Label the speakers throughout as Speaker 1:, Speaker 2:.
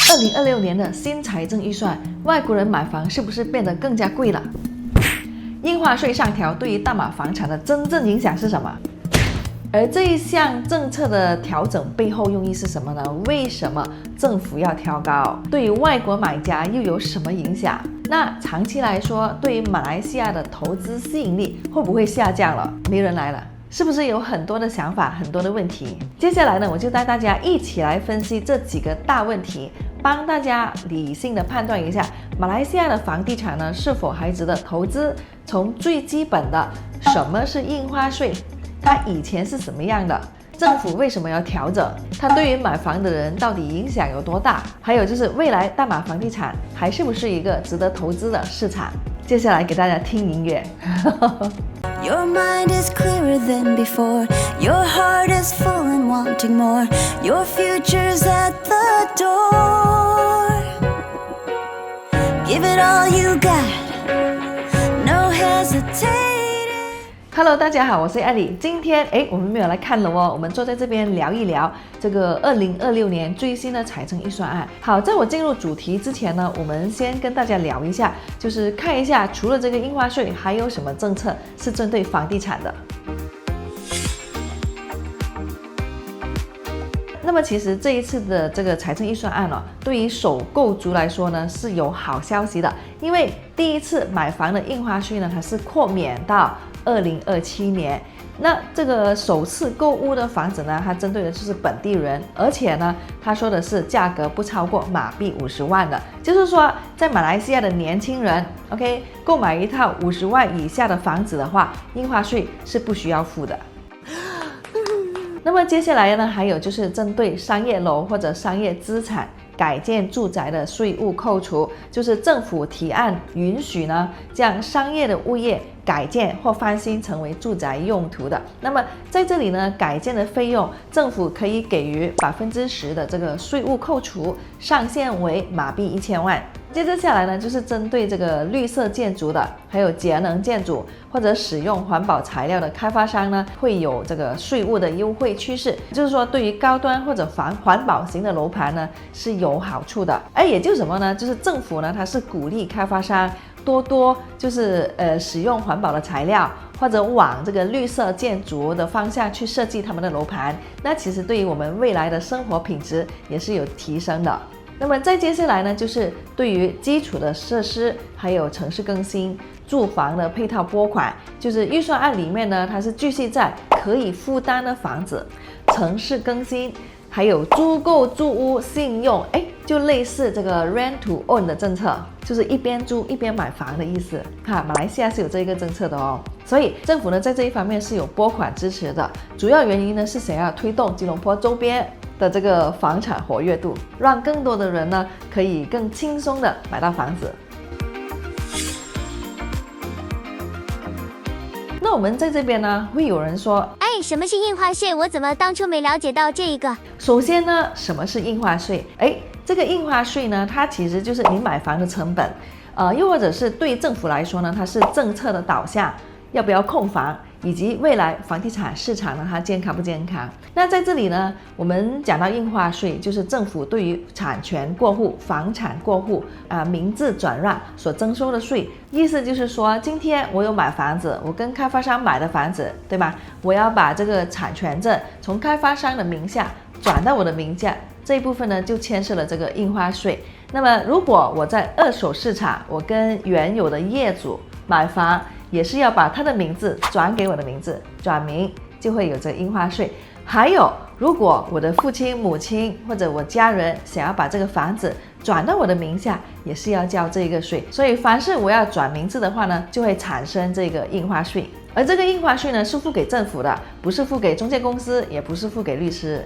Speaker 1: 2026年的新财政预算，外国人买房是不是变得更加贵了？印花税上调对于大马房产的真正影响是什么？而这一项政策的调整背后用意是什么呢？为什么政府要调高？对于外国买家又有什么影响？那长期来说，对于马来西亚的投资吸引力会不会下降了？没人来了，是不是有很多的想法，很多的问题？接下来呢，我就带大家一起来分析这几个大问题，帮大家理性的判断一下马来西亚的房地产呢是否还值得投资。从最基本的什么是印花税，它以前是什么样的？政府为什么要调整？它对于买房的人到底影响有多大？还有就是未来大马房地产还是不是一个值得投资的市场？接下来给大家听音乐。
Speaker 2: Your mind is clearer than before. Your heart is full and wanting more. Your future's at the door. Give it all you got. No hesitating.Hello，
Speaker 1: 大家好，我是艾莉。今天我们没有来看了哦，我们坐在这边聊一聊这个2026年最新的财政预算案。好，在我进入主题之前呢，我们先跟大家聊一下，就是看一下除了这个印花税，还有什么政策是针对房地产的。那么其实这一次的这个财政预算案呢，对于首购族来说呢是有好消息的，因为第一次买房的印花税呢，它是豁免到2027年。那这个首次购屋的房子呢，它针对的就是本地人，而且呢，他说的是价格不超过马币50万的，就是说在马来西亚的年轻人 ，OK， 购买一套50万以下的房子的话，印花税是不需要付的。那么接下来呢，还有就是针对商业楼或者商业资产改建住宅的税务扣除，就是政府提案允许呢，将商业的物业改建或翻新成为住宅用途的。那么在这里呢，改建的费用政府可以给予10%的这个税务扣除，上限为马币1000万。接着下来呢，就是针对这个绿色建筑的，还有节能建筑或者使用环保材料的开发商呢，会有这个税务的优惠趋势，就是说对于高端或者环保型的楼盘呢是有好处的。也就是什么呢？就是政府呢，它是鼓励开发商多就是使用环保的材料，或者往这个绿色建筑的方向去设计他们的楼盘。那其实对于我们未来的生活品质也是有提升的。那么再接下来呢，就是对于基础的设施，还有城市更新、住房的配套拨款，就是预算案里面呢，它是继续在可以负担的房子、城市更新，还有租购住屋信用，就类似这个 rent to own 的政策，就是一边租一边买房的意思。马来西亚是有这一个政策的哦，所以政府呢在这一方面是有拨款支持的。主要原因呢是想要推动吉隆坡周边的这个房产活跃度，让更多的人呢可以更轻松的买到房子。那我们在这边呢，会有人说，
Speaker 3: 什么是印花税？我怎么当初没了解到这一个？
Speaker 1: 首先呢，什么是印花税？这个印花税呢，它其实就是你买房的成本，又或者是对政府来说呢，它是政策的导向，要不要控房，以及未来房地产市场呢，它健康不健康。那在这里呢，我们讲到印花税，就是政府对于产权过户、房产过户名字转让所征收的税。意思就是说，今天我有买房子，我跟开发商买的房子，对吧？我要把这个产权证从开发商的名下转到我的名下，这一部分呢就牵涉了这个印花税。那么如果我在二手市场，我跟原有的业主买房，也是要把他的名字转给我的名字，转名就会有这个印花税。还有，如果我的父亲、母亲或者我家人想要把这个房子转到我的名下，也是要交这个税。所以凡是我要转名字的话呢，就会产生这个印花税。而这个印花税呢，是付给政府的，不是付给中介公司，也不是付给律师。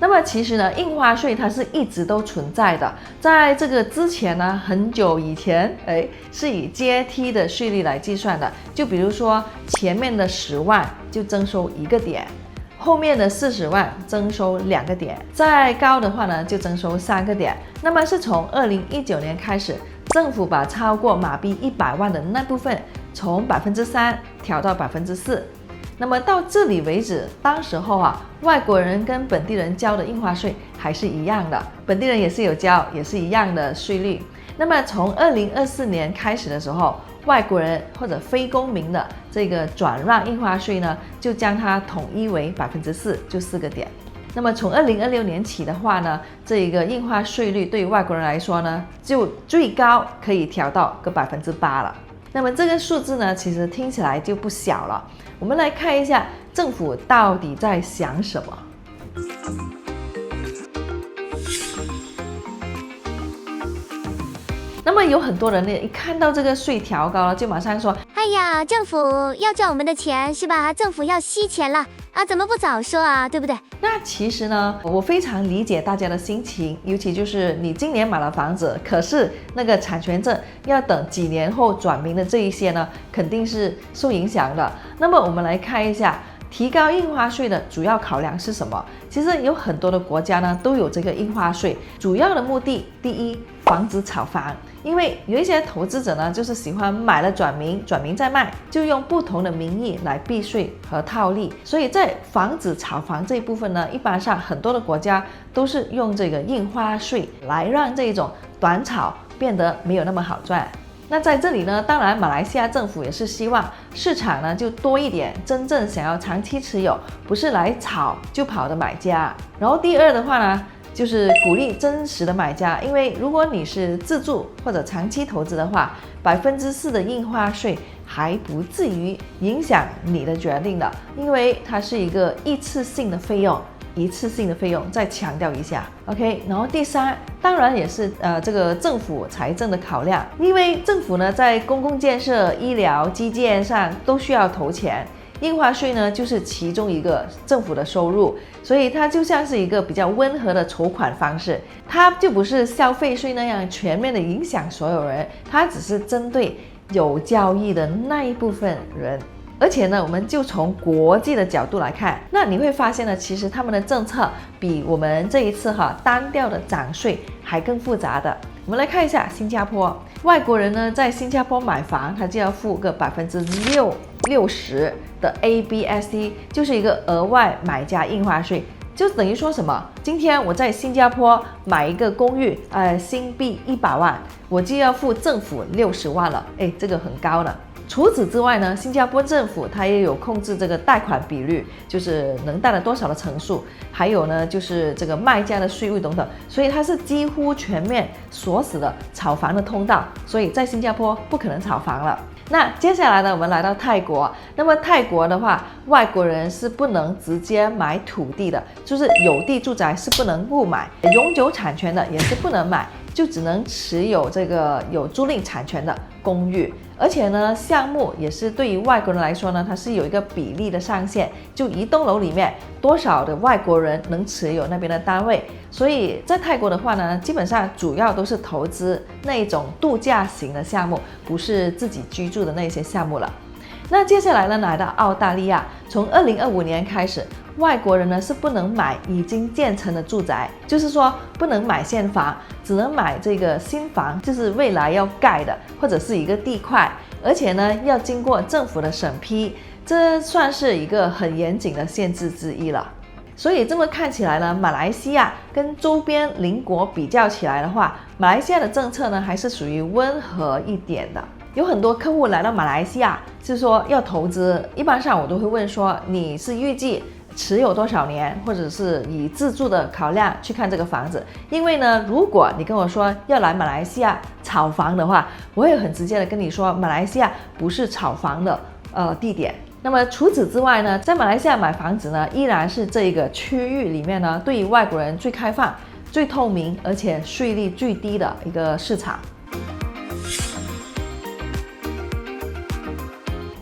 Speaker 1: 那么其实呢，印花税它是一直都存在的，在这个之前呢，很久以前，是以阶梯的税率来计算的。就比如说前面的10万就征收1个点，后面的40万征收2个点，再高的话呢就征收3个点。那么是从2019年开始，政府把超过马币100万的那部分从3%调到4%。那么到这里为止，当时候外国人跟本地人交的印花税还是一样的，本地人也是有交，也是一样的税率。那么从2024年开始的时候，外国人或者非公民的这个转让印花税呢，就将它统一为4%，就4个点。那么从2026年起的话呢，这个印花税率对于外国人来说呢，就最高可以调到个8%了。那么这个数字呢，其实听起来就不小了。我们来看一下政府到底在想什么。那么有很多人呢，一看到这个税调高了，就马上说：“
Speaker 3: 哎呀，政府要赚我们的钱是吧？政府要吸钱了啊，怎么不早说啊？对不对？”
Speaker 1: 那其实呢，我非常理解大家的心情，尤其就是你今年买了房子，可是那个产权证要等几年后转名的这一些呢，肯定是受影响的。那么我们来看一下，提高印花税的主要考量是什么？其实有很多的国家呢都有这个印花税，主要的目的，第一，防止炒房。因为有一些投资者呢，就是喜欢买了转名，转名再卖，就用不同的名义来避税和套利。所以在防止炒房这一部分呢，一般上很多的国家都是用这个印花税来让这种短炒变得没有那么好赚。那在这里呢，当然马来西亚政府也是希望市场呢就多一点真正想要长期持有，不是来炒就跑的买家。然后第二的话呢，就是鼓励真实的买家，因为如果你是自住或者长期投资的话，4%的印花税还不至于影响你的决定的，因为它是一个一次性的费用。再强调一下 ，OK。然后第三，当然也是这个政府财政的考量，因为政府呢在公共建设、医疗、基建上都需要投钱。印花税呢，就是其中一个政府的收入，所以它就像是一个比较温和的筹款方式，它就不是消费税那样全面的影响所有人，它只是针对有交易的那一部分人。而且呢，我们就从国际的角度来看，那你会发现呢，其实他们的政策比我们这一次单调的涨税还更复杂的。我们来看一下新加坡，外国人呢在新加坡买房，他就要付个60%的 ABSD， 就是一个额外买家印花税，就等于说什么？今天我在新加坡买一个公寓，新币100万，我就要付政府60万了，这个很高的。除此之外呢，新加坡政府它也有控制这个贷款比率，就是能贷了多少的成数，还有呢就是这个卖家的税务等等，所以它是几乎全面锁死了炒房的通道，所以在新加坡不可能炒房了。那接下来呢，我们来到泰国。那么泰国的话，外国人是不能直接买土地的，就是有地住宅是不能购买，永久产权的也是不能买，就只能持有这个有租赁产权的公寓。而且呢，项目也是对于外国人来说呢，它是有一个比例的上限，就一栋楼里面多少的外国人能持有那边的单位。所以在泰国的话呢，基本上主要都是投资那一种度假型的项目，不是自己居住的那些项目了。那接下来呢，来到澳大利亚，从2025年开始，外国人呢是不能买已经建成的住宅，就是说不能买现房，只能买这个新房，就是未来要盖的或者是一个地块，而且呢要经过政府的审批，这算是一个很严谨的限制之一了。所以这么看起来呢，马来西亚跟周边邻国比较起来的话，马来西亚的政策呢还是属于温和一点的。有很多客户来到马来西亚是说要投资，一般上我都会问说你是预计持有多少年，或者是以自住的考量去看这个房子。因为呢，如果你跟我说要来马来西亚炒房的话，我会很直接的跟你说，马来西亚不是炒房的地点。那么除此之外呢，在马来西亚买房子呢，依然是这个区域里面呢，对于外国人最开放、最透明，而且税率最低的一个市场。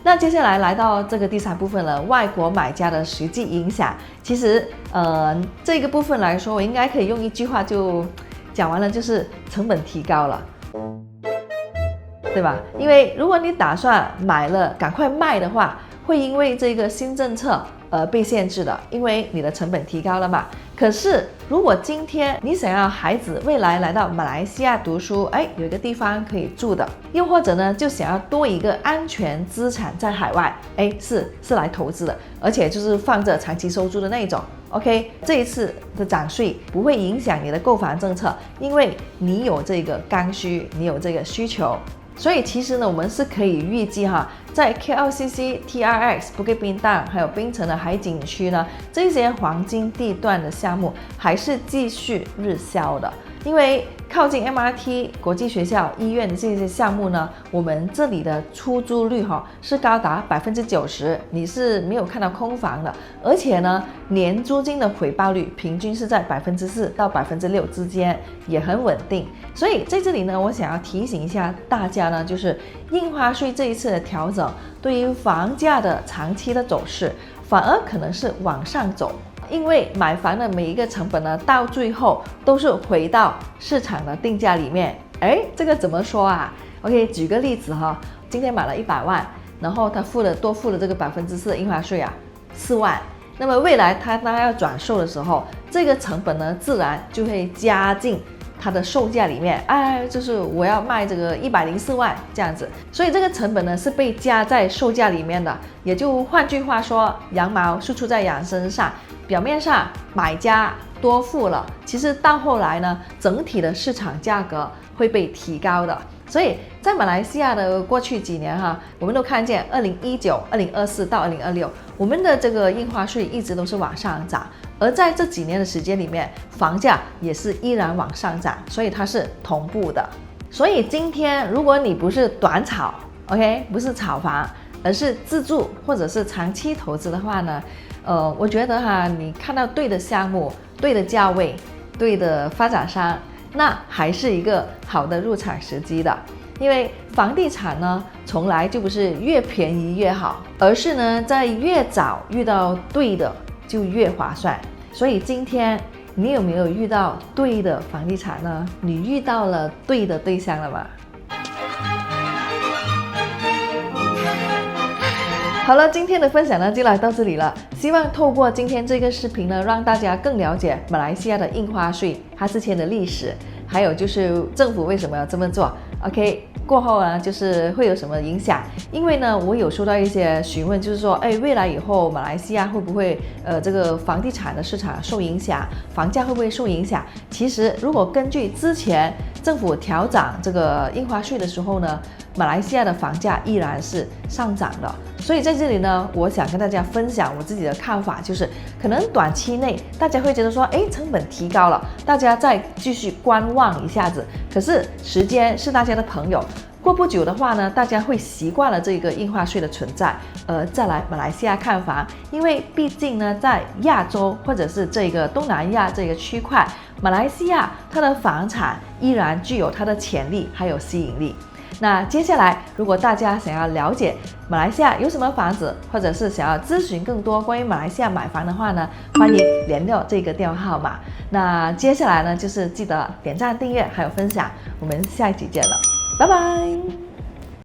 Speaker 1: 那接下来来到这个第三部分了，外国买家的实际影响。其实，这个部分来说，我应该可以用一句话就讲完了，就是成本提高了，对吧？因为如果你打算买了赶快卖的话，会因为这个新政策被限制的，因为你的成本提高了嘛。可是如果今天你想要孩子未来来到马来西亚读书，有一个地方可以住的，又或者呢就想要多一个安全资产在海外，是来投资的，而且就是放着长期收租的那一种。OK， 这一次的涨税不会影响你的购房政策，因为你有这个刚需，你有这个需求。所以其实呢，我们是可以预计在 KLCC、TRX、Bukit Bintang 还有槟城的海景区呢，这些黄金地段的项目还是继续日销的。因为靠近 MRT、国际学校、医院的这些项目呢，我们这里的出租率是高达90%，你是没有看到空房的，而且呢，年租金的回报率平均是在4%到6%之间，也很稳定。所以在这里呢，我想要提醒一下大家呢，就是印花税这一次的调整，对于房价的长期的走势，反而可能是往上走。因为买房的每一个成本呢，到最后都是回到市场的定价里面。这个怎么说啊 ？OK， 举个例子今天买了100万，然后他多付了这个4%的印花税4万。那么未来他要转售的时候，这个成本呢，自然就会加进它的售价里面。就是我要卖这个104万这样子，所以这个成本呢是被加在售价里面的。也就换句话说，羊毛是出在羊身上。表面上买家多付了，其实到后来呢，整体的市场价格会被提高的。所以在马来西亚的过去几年我们都看见2019、2024到2026，我们的这个印花税一直都是往上涨，而在这几年的时间里面，房价也是依然往上涨，所以它是同步的。所以今天如果你不是短炒 ，OK， 不是炒房，而是自住或者是长期投资的话呢，我觉得你看到对的项目、对的价位、对的发展商，那还是一个好的入场时机的。因为房地产呢，从来就不是越便宜越好，而是呢，在越早遇到对的就越划算。所以今天你有没有遇到对的房地产呢？你遇到了对的对象了吗？好了，今天的分享呢就来到这里了。希望透过今天这个视频呢，让大家更了解马来西亚的印花税它之前的历史，还有就是政府为什么要这么做。OK， 过后呢就是会有什么影响？因为呢，我有收到一些询问，就是说，未来以后马来西亚会不会这个房地产的市场受影响，房价会不会受影响？其实如果根据之前政府调涨这个印花税的时候呢，马来西亚的房价依然是上涨的。所以在这里呢，我想跟大家分享我自己的看法，就是可能短期内大家会觉得说，成本提高了，大家再继续观望一下子。可是时间是大家的朋友，过不久的话呢，大家会习惯了这个印花税的存在，再来马来西亚看房。因为毕竟呢，在亚洲或者是这个东南亚这个区块，马来西亚它的房产依然具有它的潜力还有吸引力。那接下来，如果大家想要了解马来西亚有什么房子，或者是想要咨询更多关于马来西亚买房的话呢，欢迎联络这个电话号码。那接下来呢，就是记得点赞、订阅还有分享，我们下一集见了，拜拜。